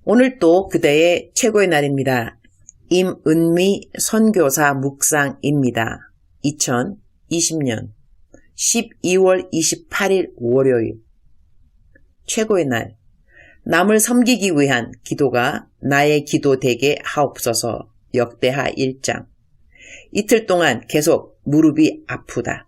오늘 또 그대의 최고의 날입니다. 임은미 선교사 묵상입니다. 2020년 12월 28일 월요일. 최고의 날. 남을 섬기기 위한 기도가 나의 기도 되게 하옵소서. 역대하 1장. 이틀 동안 계속 무릎이 아프다.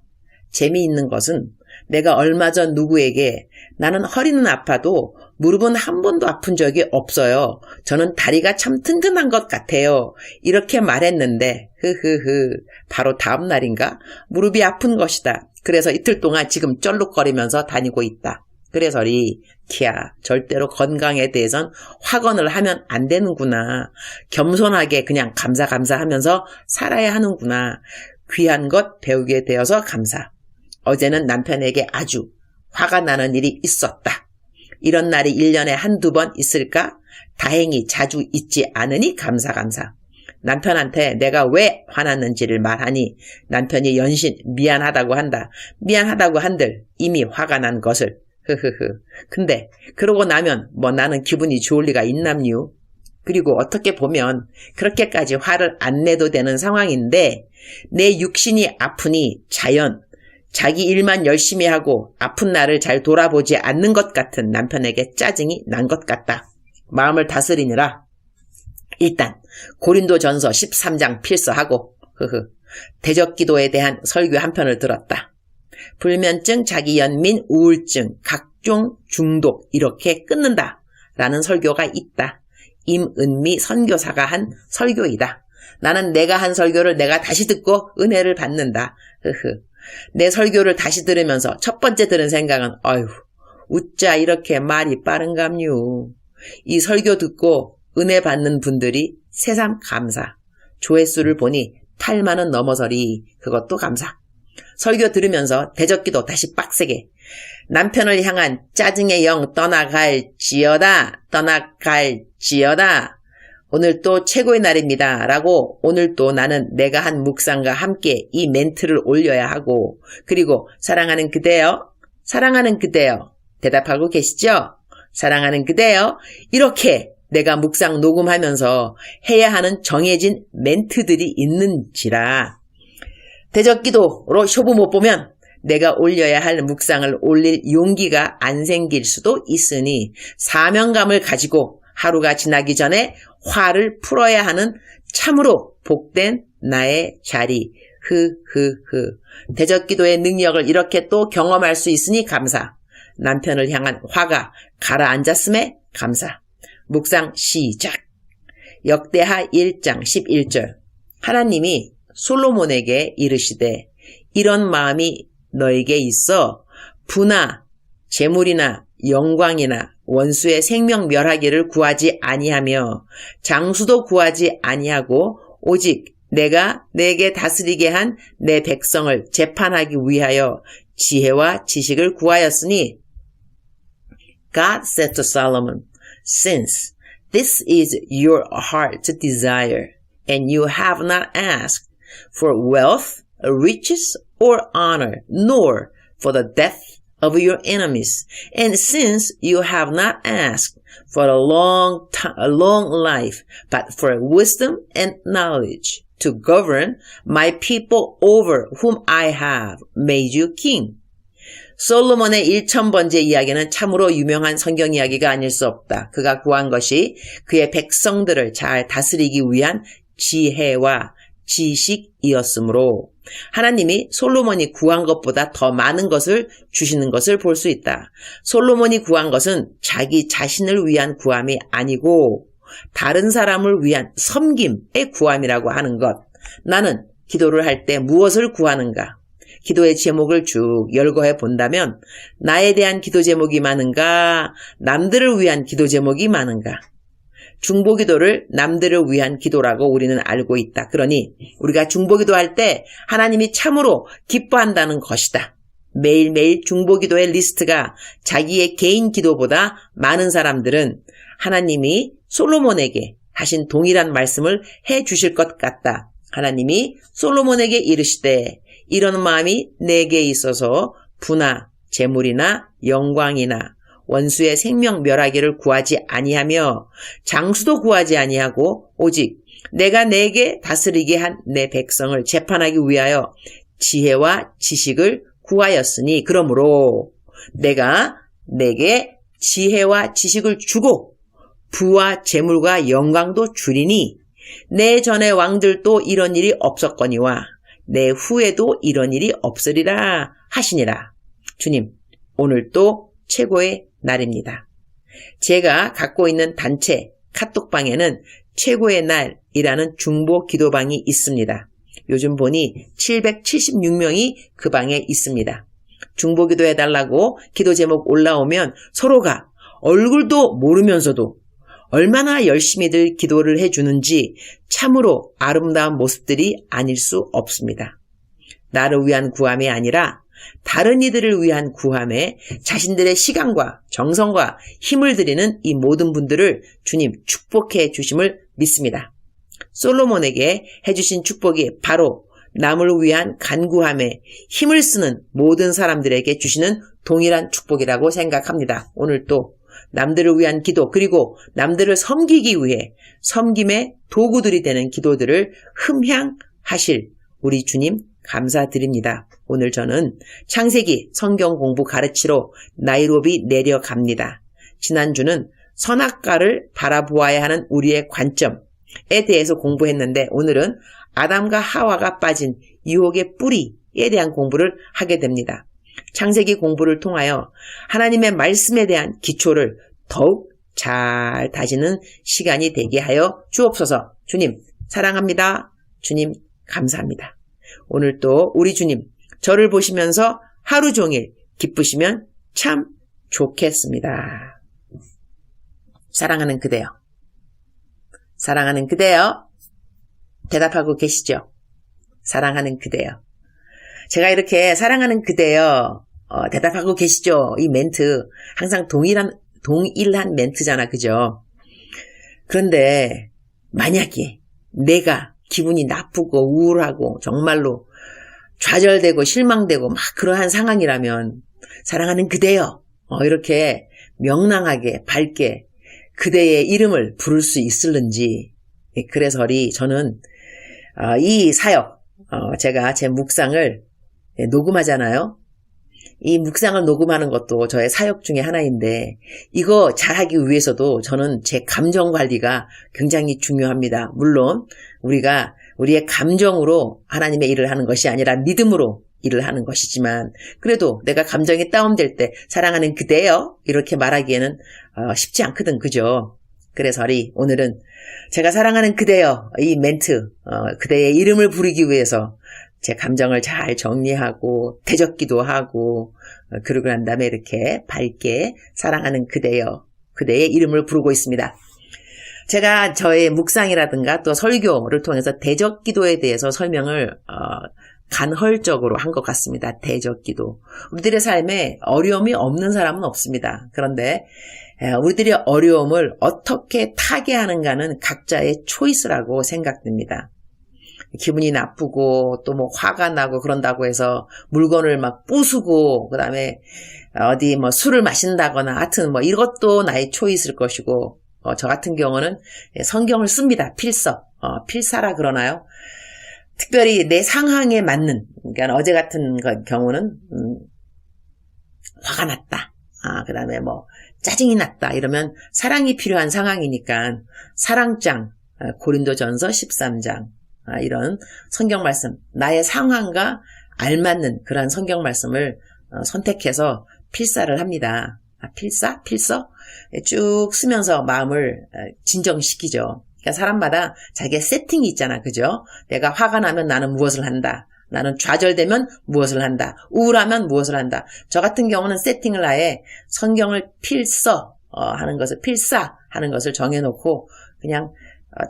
재미있는 것은 내가 얼마 전 누구에게 나는 허리는 아파도 무릎은 한 번도 아픈 적이 없어요. 저는 다리가 참 튼튼한 것 같아요. 이렇게 말했는데 바로 다음 날인가 무릎이 아픈 것이다. 그래서 이틀 동안 지금 쩔룩거리면서 다니고 있다. 그래서리 절대로 건강에 대해선 확언을 하면 안 되는구나. 겸손하게 그냥 감사하면서 살아야 하는구나. 귀한 것 배우게 되어서 감사. 어제는 남편에게 아주 화가 나는 일이 있었다. 이런 날이 1년에 한두 번 있을까? 다행히 자주 있지 않으니 감사. 남편한테 내가 왜 화났는지를 말하니 남편이 연신 미안하다고 한다. 미안하다고 한들 이미 화가 난 것을. 근데 그러고 나면 나는 기분이 좋을 리가 있남요. 그리고 어떻게 보면 그렇게까지 화를 안 내도 되는 상황인데 내 육신이 아프니 자기 일만 열심히 하고 아픈 나를 잘 돌아보지 않는 것 같은 남편에게 짜증이 난 것 같다. 마음을 다스리느라 일단 고린도전서 13장 필서하고 대적기도에 대한 설교 한 편을 들었다. 불면증, 자기연민, 우울증, 각종 중독 이렇게 끊는다 라는 설교가 있다. 임은미 선교사가 한 설교이다. 나는 내가 한 설교를 내가 다시 듣고 은혜를 받는다. 내 설교를 다시 들으면서 첫 번째 들은 생각은 웃자 이렇게 말이 빠른감요. 이 설교 듣고 은혜 받는 분들이 새삼 감사. 조회수를 보니 8만원 넘어서리. 그것도 감사. 설교 들으면서 대적기도 다시 빡세게. 남편을 향한 짜증의 영 떠나갈지어다. 오늘 또 최고의 날입니다. 라고 오늘 또 나는 내가 한 묵상과 함께 이 멘트를 올려야 하고, 그리고 사랑하는 그대여 대답하고 계시죠? 사랑하는 그대여 이렇게 내가 묵상 녹음하면서 해야 하는 정해진 멘트들이 있는지라 대적기도로 쇼부 못 보면 내가 올려야 할 묵상을 올릴 용기가 안 생길 수도 있으니 사명감을 가지고 하루가 지나기 전에 화를 풀어야 하는 참으로 복된 나의 자리. 대적기도의 능력을 이렇게 또 경험할 수 있으니 감사. 남편을 향한 화가 가라앉았음에 감사. 묵상 시작. 역대하 1장 11절. 하나님이 솔로몬에게 이르시되 이런 마음이 너에게 있어 부나 재물이나 영광이나 원수의 생명 멸하기를 구하지 아니하며 장수도 구하지 아니하고 오직 내가 내게 다스리게 한 내 백성을 재판하기 위하여 지혜와 지식을 구하였으니 God said to Solomon, Since this is your heart's desire, and you have not asked for wealth, riches, or honor, nor for the death of your enemies, and since you have not asked for a long life, but for wisdom and knowledge, to govern my people over whom I have made you king. 솔로몬의 1000번째 이야기는 참으로 유명한 성경 이야기가 아닐 수 없다. 그가 구한 것이 그의 백성들을 잘 다스리기 위한 지혜와 지식이었으므로 하나님이 솔로몬이 구한 것보다 더 많은 것을 주시는 것을 볼 수 있다. 솔로몬이 구한 것은 자기 자신을 위한 구함이 아니고 다른 사람을 위한 섬김의 구함이라고 하는 것. 나는 기도를 할 때 무엇을 구하는가? 기도의 제목을 쭉 열거해 본다면 나에 대한 기도 제목이 많은가? 남들을 위한 기도 제목이 많은가? 중보기도를 남들을 위한 기도라고 우리는 알고 있다. 그러니 우리가 중보기도할 때 하나님이 참으로 기뻐한다는 것이다. 매일매일 중보기도의 리스트가 자기의 개인 기도보다 많은 사람들은 하나님이 솔로몬에게 하신 동일한 말씀을 해 주실 것 같다. 하나님이 솔로몬에게 이르시되 이런 마음이 내게 있어서 부나 재물이나 영광이나 원수의 생명 멸하기를 구하지 아니하며 장수도 구하지 아니하고 오직 내가 내게 다스리게 한 내 백성을 재판하기 위하여 지혜와 지식을 구하였으니 그러므로 내가 내게 지혜와 지식을 주고 부와 재물과 영광도 주리니 내 전의 왕들도 이런 일이 없었거니와 내 후에도 이런 일이 없으리라 하시니라. 주님, 오늘 또 최고의 날입니다. 제가 갖고 있는 단체 카톡방에는 최고의 날이라는 중보 기도방이 있습니다. 요즘 보니 776명이 그 방에 있습니다. 중보 기도해달라고 기도 제목 올라오면 서로가 얼굴도 모르면서도 얼마나 열심히들 기도를 해주는지 참으로 아름다운 모습들이 아닐 수 없습니다. 나를 위한 구함이 아니라 다른 이들을 위한 구함에 자신들의 시간과 정성과 힘을 들이는 이 모든 분들을 주님 축복해 주심을 믿습니다. 솔로몬에게 해주신 축복이 바로 남을 위한 간구함에 힘을 쓰는 모든 사람들에게 주시는 동일한 축복이라고 생각합니다. 오늘 또 남들을 위한 기도 그리고 남들을 섬기기 위해 섬김의 도구들이 되는 기도들을 흠향하실 우리 주님 감사드립니다. 오늘 저는 창세기 성경 공부 가르치러 나이로비 내려갑니다. 지난주는 선악과를 바라보아야 하는 우리의 관점에 대해서 공부했는데 오늘은 아담과 하와가 빠진 유혹의 뿌리에 대한 공부를 하게 됩니다. 창세기 공부를 통하여 하나님의 말씀에 대한 기초를 더욱 잘 다지는 시간이 되게 하여 주옵소서. 주님 사랑합니다. 주님 감사합니다. 오늘 또 우리 주님 저를 보시면서 하루 종일 기쁘시면 참 좋겠습니다. 사랑하는 그대여. 사랑하는 그대여. 대답하고 계시죠? 사랑하는 그대여. 제가 이렇게 사랑하는 그대여 대답하고 계시죠? 이 멘트 항상 동일한 멘트잖아. 그죠? 그런데 만약에 내가 기분이 나쁘고 우울하고 정말로 좌절되고 실망되고 막 그러한 상황이라면 사랑하는 그대여 이렇게 명랑하게 밝게 그대의 이름을 부를 수 있을는지. 그래서리 저는 이 사역 제가 제 묵상을 녹음하잖아요. 이 묵상을 녹음하는 것도 저의 사역 중에 하나인데 이거 잘하기 위해서도 저는 제 감정 관리가 굉장히 중요합니다. 물론 우리가 우리의 감정으로 하나님의 일을 하는 것이 아니라 믿음으로 일을 하는 것이지만 그래도 내가 감정이 다운될 때 사랑하는 그대여 이렇게 말하기에는 쉽지 않거든. 그죠? 그래서리 오늘은 제가 사랑하는 그대여 이 멘트 그대의 이름을 부르기 위해서 제 감정을 잘 정리하고 대적기도 하고 그러고 난 다음에 이렇게 밝게 사랑하는 그대여 그대의 이름을 부르고 있습니다. 제가 저의 묵상이라든가 또 설교를 통해서 대적기도에 대해서 설명을 간헐적으로 한 것 같습니다. 대적기도. 우리들의 삶에 어려움이 없는 사람은 없습니다. 그런데 우리들의 어려움을 어떻게 타개하는가는 각자의 초이스라고 생각됩니다. 기분이 나쁘고 또 뭐 화가 나고 그런다고 해서 물건을 막 부수고 그다음에 어디 뭐 술을 마신다거나 하여튼 뭐 이것도 나의 초이스일 것이고 저 같은 경우는 성경을 씁니다. 필사라 그러나요? 특별히 내 상황에 맞는 그러니까 어제 같은 경우는 화가 났다. 그다음에 뭐 짜증이 났다. 이러면 사랑이 필요한 상황이니까 사랑장 고린도전서 13장 이런 성경 말씀 나의 상황과 알맞는 그러한 성경 말씀을 선택해서 필사를 합니다. 필서? 쭉 쓰면서 마음을 진정시키죠. 그러니까 사람마다 자기의 세팅이 있잖아. 그죠? 내가 화가 나면 나는 무엇을 한다. 나는 좌절되면 무엇을 한다. 우울하면 무엇을 한다. 저 같은 경우는 세팅을 아예 성경을 필사하는 것을 정해놓고 그냥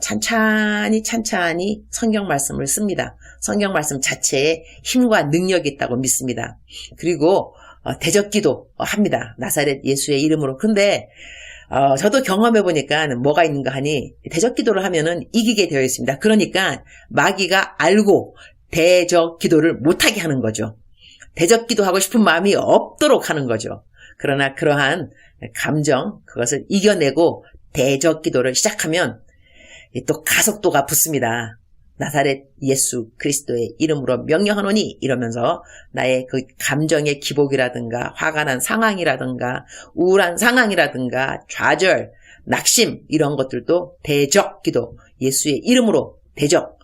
찬찬히 성경 말씀을 씁니다. 성경 말씀 자체에 힘과 능력이 있다고 믿습니다. 그리고 대적기도 합니다. 나사렛 예수의 이름으로. 근데 저도 경험해보니까 뭐가 있는가 하니 대적기도를 하면은 이기게 되어 있습니다. 그러니까 마귀가 알고 대적기도를 못하게 하는 거죠. 대적기도 하고 싶은 마음이 없도록 하는 거죠. 그러나 그러한 감정, 그것을 이겨내고 대적 기도를 시작하면 또 가속도가 붙습니다. 나사렛 예수 그리스도의 이름으로 명령하노니 이러면서 나의 그 감정의 기복이라든가 화가 난 상황이라든가 우울한 상황이라든가 좌절, 낙심 이런 것들도 대적 기도, 예수의 이름으로 대적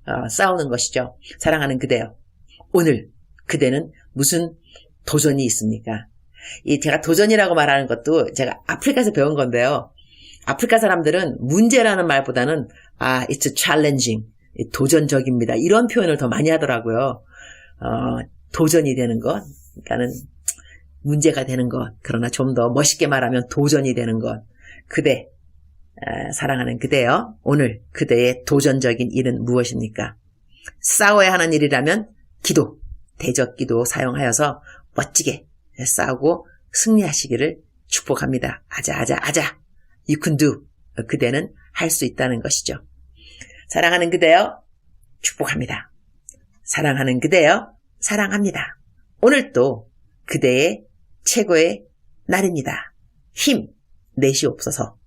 탁 싸우는 것이죠. 사랑하는 그대여, 오늘 그대는 무슨 도전이 있습니까? 제가 도전이라고 말하는 것도 제가 아프리카에서 배운 건데요. 아프리카 사람들은 문제라는 말보다는 it's challenging, 도전적입니다. 이런 표현을 더 많이 하더라고요. 도전이 되는 것, 그러니까는 문제가 되는 것, 그러나 좀 더 멋있게 말하면 도전이 되는 것. 그대, 사랑하는 그대여, 오늘 그대의 도전적인 일은 무엇입니까? 싸워야 하는 일이라면 기도, 대적 기도 사용하여서 멋지게 싸우고 승리하시기를 축복합니다. 아자. You can do. 그대는 할 수 있다는 것이죠. 사랑하는 그대여, 축복합니다. 사랑하는 그대여, 사랑합니다. 오늘 또 그대의 최고의 날입니다. 힘 내시옵소서.